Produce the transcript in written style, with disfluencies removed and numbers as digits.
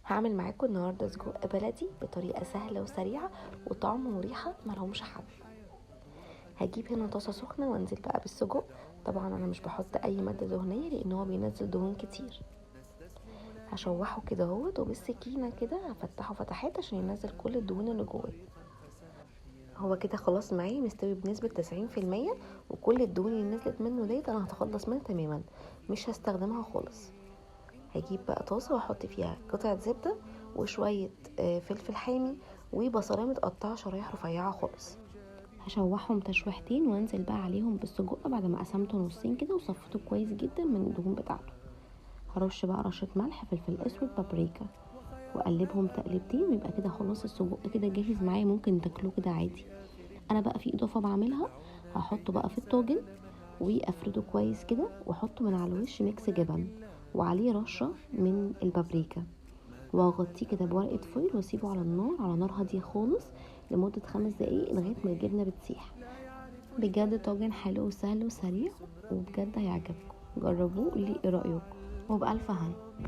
هعمل معاكم النهارده سجق بلدي بطريقه سهله وسريعه وطعم وريحه ملهمش حل. هجيب هنا طاسه سخنه وانزل بقى بالسجق. طبعا انا مش بحط اي ماده دهنيه لان هو بينزل دهون كتير. هشوحه كده اهوت وبالسكينه كده هفتحه فتحات عشان ينزل كل الدهون اللي جواه. هو كده خلاص معايا مستوي بنسبه 90%، وكل الدهون اللي نزلت منه ديت انا هتخلص منها تماما، مش هستخدمها خالص. هجيب بقى طاسه واحط فيها قطعه زبده وشويه فلفل حامي وبصلايه متقطعه شرايح رفيعه خالص. هشوحهم تشويحتين وانزل بقى عليهم بالسجق بعد ما قسمته نصين كده وصفته كويس جدا من الدهون بتاعته. هرش بقى رشه ملح، فلفل اسود، بابريكا، واقلبهم تقلبتين ويبقى كده خلاص السجق كده جاهز معايا، ممكن تاكلوه كده عادي. انا بقى في اضافه بعملها، هحطه بقى في الطاجن وافرده كويس كده واحطه من على الوش ميكس جبن وعليه رشه من البابريكا، واغطيه كده بورقه فويل واسيبه على النار على نار هاديه خالص لمده 5 دقايق لغايه ما الجبنه بتسيح. بجد طاجن حلو وسهل وسريع وبجد هيعجبكم، جربوه قولي ايه رايكم، وبألف هنا.